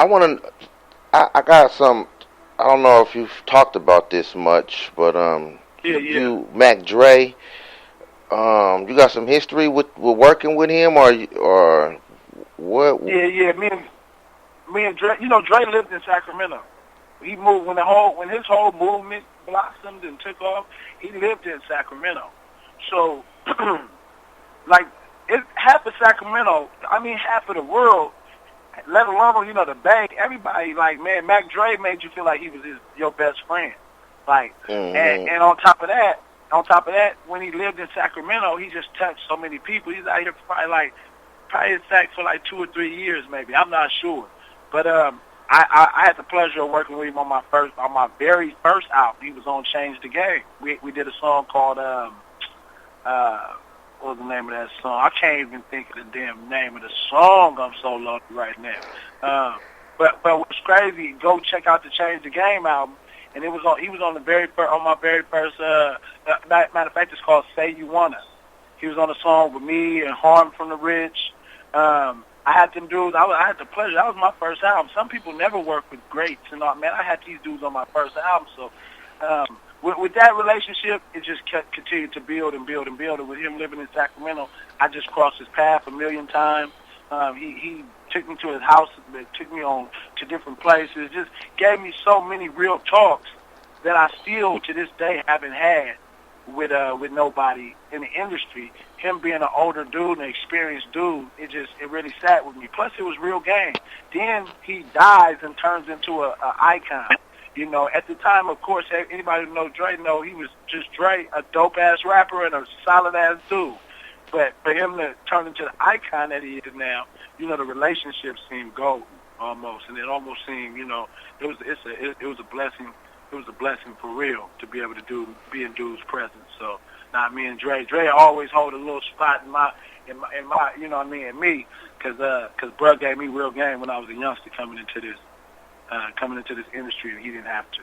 I want to. I got some. I don't know if you've talked about this much, but Yeah. you Mac Dre. You got some history with working with him, or what? Yeah. Me and Dre. You know, Dre lived in Sacramento. He moved when his whole movement blossomed and took off. He lived in Sacramento. So, like, half of Sacramento. I mean, half of the world. Let alone, you know, the Bay, everybody, like, man, Mac Dre made you feel like he was your best friend. Like, and on top of that, when he lived in Sacramento, he just touched so many people. He's out here probably in Sac for like 2 or 3 years, maybe. I'm not sure. But I had the pleasure of working with him on my very first album. He was on Change the Game. We did a song called what was the name of that song? I can't even think of the damn name of the song. I'm so lost right now. But what's crazy? Go check out the Change the Game album, and he was on my very first. Matter of fact, it's called Say You Wanna. He was on a song with me and Harm from the Rich. I had them dudes. I had the pleasure. That was my first album. Some people never work with greats and all. Man, I had these dudes on my first album. So. With that relationship, it just continued to build and build and build. And with him living in Sacramento, I just crossed his path a million times. He took me to his house, took me on to different places, just gave me so many real talks that I still, to this day, haven't had with nobody in the industry. Him being an older dude, an experienced dude, it really sat with me. Plus, it was real game. Then he dies and turns into an icon. You know, at the time, of course, anybody who knows Dre know he was just Dre, a dope-ass rapper and a solid-ass dude. But for him to turn into the icon that he is now, you know, the relationship seemed golden almost, and it almost seemed, you know, it was a blessing. It was a blessing for real to be able to be in dude's presence. So now me and Dre always hold a little spot in my you know what I mean, in me, because bro gave me real game when I was a youngster coming into this industry, and he didn't have to.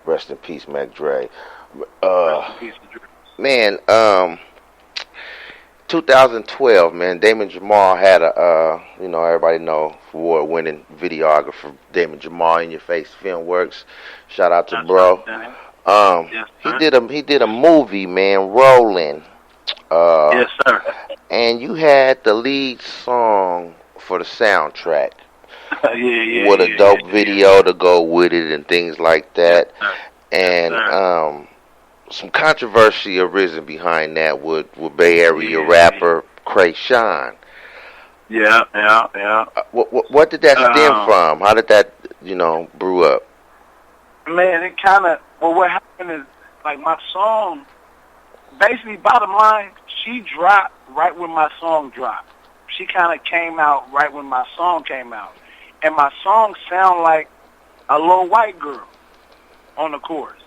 Rest in peace, Mac Dre. Rest in peace, Dre. Man, 2012, man, Damon Jamal had everybody know, award-winning videographer Damon Jamal, In Your Face Filmworks. Shout out to bro. Yes, he did a movie, man, Rolling. Yes, sir. And you had the lead song for the soundtrack. With a dope video to go with it and things like that. Yes, and some controversy arisen behind that with Bay Area rapper Kreyshawn. Yeah. What did that stem from? How did that, brew up? Man, it kind of, what happened is, like, my song, basically, bottom line, she dropped right when my song dropped. She kind of came out right when my song came out. And my song sound like a little white girl on the chorus,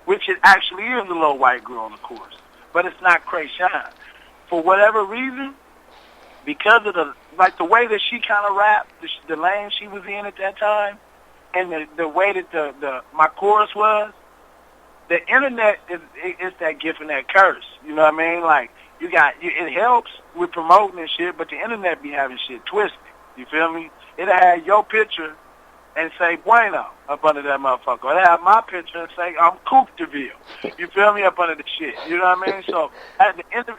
which it actually is a little white girl on the chorus, but it's not Kreyshawn. For whatever reason, because of the way that she kind of rapped, the lane she was in at that time, and the way that my chorus was, the internet is that gift and that curse. You know what I mean? Like, it helps with promoting and shit, but the internet be having shit twisted. You feel me? It'll have your picture and say Bueno up under that motherfucker. Or it'll have my picture and say I'm Coop DeVille. You feel me? Up under the shit. You know what I mean? So at the end of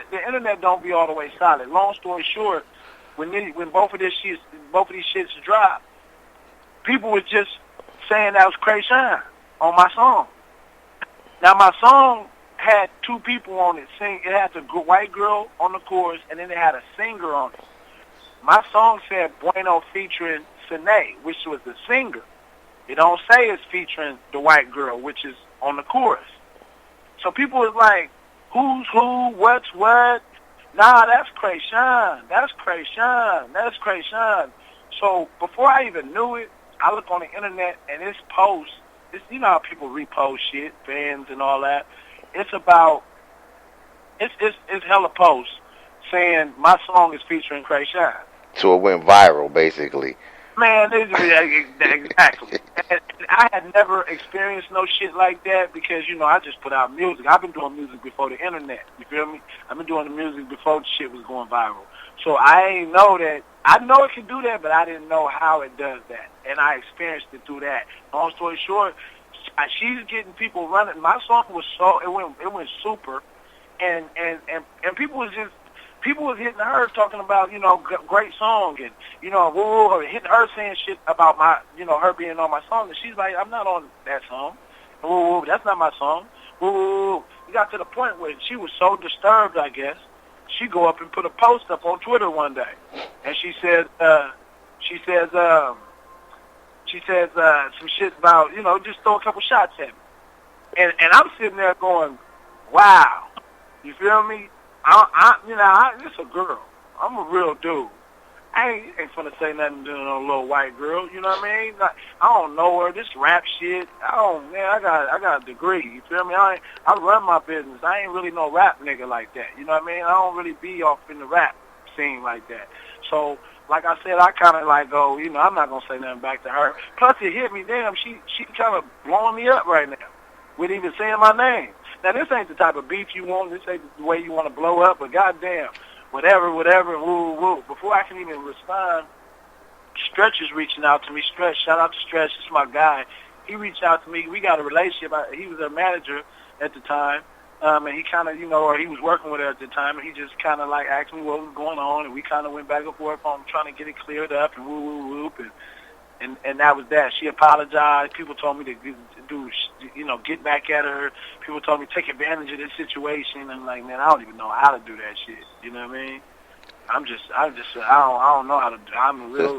the internet don't be all the way solid. Long story short, when both of these shits dropped, people was just saying that was Kreyshawn on my song. Now my song had two people on it sing. It had the white girl on the chorus, and then it had a singer on it. My song said Bueno featuring Siccness, which was the singer. It don't say it's featuring the white girl, which is on the chorus. So people was like, who's who, what's what? Nah, that's Kreyshawn. That's Kreyshawn. That's Kreyshawn. So before I even knew it, I look on the internet and it's posts. You know how people repost shit, fans and all that. It's hella posts saying my song is featuring Kreyshawn. So it went viral, basically. Man, exactly. And I had never experienced no shit like that because, I just put out music. I've been doing music before the internet. You feel me? I've been doing the music before the shit was going viral. So I ain't know that. I know it can do that, but I didn't know how it does that. And I experienced it through that. Long story short, she's getting people running. My song was it went super, and people was hitting her talking about, great song, and woo, hitting her saying shit about my, her being on my song, and she's like, I'm not on that song. Woo, that's not my song. Woo. It got to the point where she was so disturbed, I guess. She go up and put a post up on Twitter one day, and she says some shit about, just throw a couple shots at me. And I'm sitting there going, wow. You feel me? It's a girl. I'm a real dude. I ain't finna say nothing to no little white girl. You know what I mean? I don't know her. This rap shit. I got a degree. You feel me? I run my business. I ain't really no rap nigga like that. You know what I mean? I don't really be off in the rap scene like that. So, like I said, I kind of like go, I'm not going to say nothing back to her. Plus, it hit me, damn, she kind of blowing me up right now with even saying my name. Now, this ain't the type of beef you want. This ain't the way you want to blow up, but goddamn, whatever, woo. Before I can even respond, Stretch is reaching out to me. Stretch, shout out to Stretch. This is my guy. He reached out to me. We got a relationship. He was a manager at the time. And he kind of, or he was working with her at the time, and he just kind of like asked me what was going on, and we kind of went back and forth on trying to get it cleared up, and whoop, and that was that. She apologized. People told me to get back at her. People told me to take advantage of this situation, and like, man, I don't even know how to do that shit. You know what I mean? I don't know how to.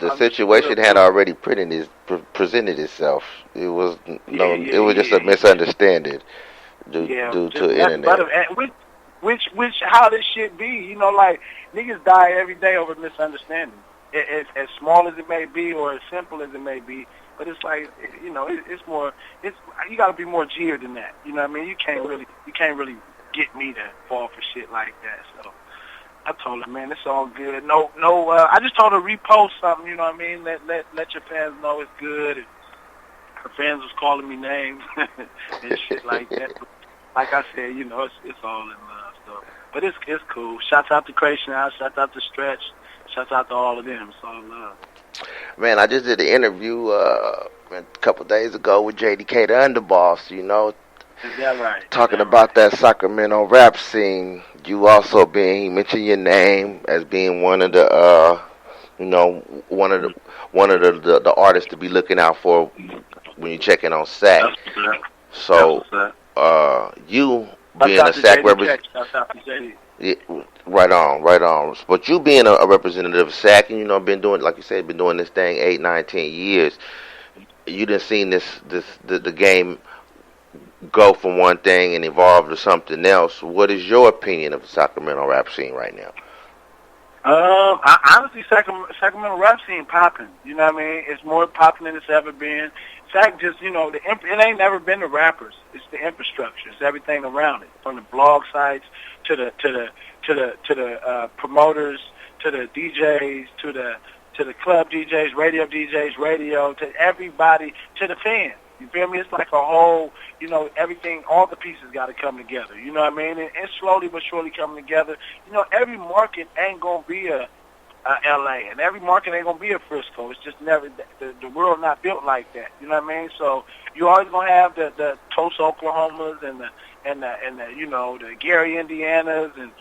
The situation had already presented itself. It was it was just a misunderstanding. Due to internet. But, which how this shit be, like niggas die every day over misunderstanding. As small as it may be or as simple as it may be, but it's like, it's more, you gotta be more G-er than that. You know what I mean? You can't really get me to fall for shit like that. So I told her, man, it's all good. No, I just told her repost something, you know what I mean? Let your fans know it's good. And her fans was calling me names and shit like that. But like I said, it's all in love. So, but it's cool. Shouts out to Kreyshawn. Shouts out to Stretch. Shouts out to all of them. It's all love. Man, I just did an interview a couple days ago with JDK, the Underboss. Is that right? Talking about that Sacramento rap scene. You also he mentioned your name as being one of the one of the artists to be looking out for when you're checking on Sac. So, you being a Sac representative, right on. But you being a representative of Sac, and been doing, like you said, been doing this thing 8, 9, 10 years. You done seen the game go from one thing and evolve to something else. What is your opinion of the Sacramento rap scene right now? Honestly, Sacramento rap scene popping. You know what I mean? It's more popping than it's ever been. Sac just, it ain't never been the rappers. It's the infrastructure. It's everything around it, from the blog sites to the promoters, to the DJs, to the club DJs, radio to everybody, to the fans. You feel me? It's like a whole, everything, all the pieces got to come together. You know what I mean? And it's slowly but surely coming together. Every market ain't going to be a L.A., and every market ain't going to be a Frisco. It's just never, the world not built like that. You know what I mean? So you always going to have the Tulsa, Oklahomas and the Gary, Indianas and,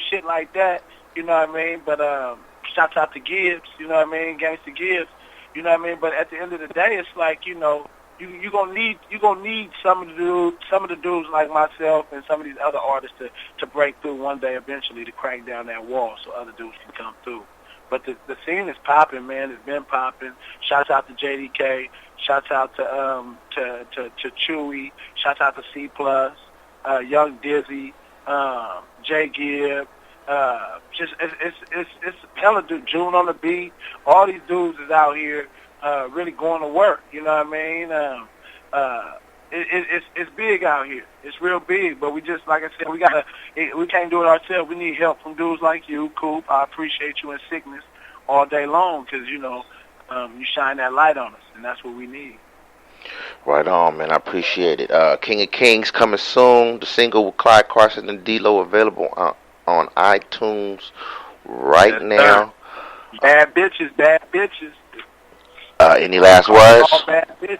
shit like that. You know what I mean? But shouts out to Gibbs, you know what I mean? Gangsta Gibbs, you know what I mean? But at the end of the day, it's like, you gonna need some of the dudes like myself and some of these other artists to break through one day eventually, to crank down that wall so other dudes can come through. But the scene is popping, man. It's been popping. Shouts out to JDK. Shouts out to Chewy. Shouts out to C+, Young Dizzy, J Gibb. It's hella dude. June on the beat. All these dudes is out here really going to work. You know what I mean? It's big out here. It's real big. But we just, like I said, we can't do it ourselves. We need help from dudes like you, Coop. I appreciate you in Siccness all day long because you shine that light on us, and that's what we need. Right on, man. I appreciate it. King of Kings coming soon. The single with Clyde Carson and D-Lo available on iTunes right now. Bad bitches, bad bitches. Any last words? All bad bitches.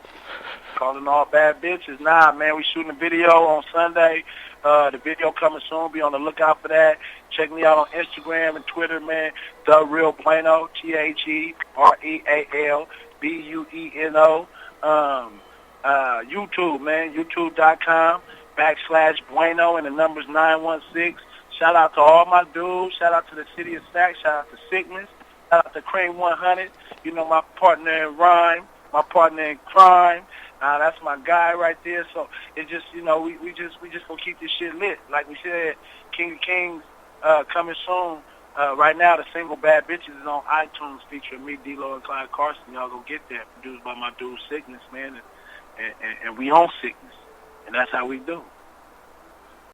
Calling all bad bitches. Nah, man, we shooting a video on Sunday. The video coming soon. Be on the lookout for that. Check me out on Instagram and Twitter, man. The Real Bueno, TheRealBueno. YouTube, man. YouTube.com/Bueno, and the number's 916. Shout out to all my dudes. Shout out to the city of Sac. Shout out to Siccness. Shout out to Crane 100. You know, my partner in rhyme, my partner in crime. That's my guy right there. So it just, you know, we just gonna keep this shit lit. Like we said, King of Kings coming soon. Right now, the single Bad Bitches is on iTunes featuring me, D-Lo, and Clyde Carson. Y'all go get that. Produced by my dude Siccness, man. And we own Siccness. And that's how we do.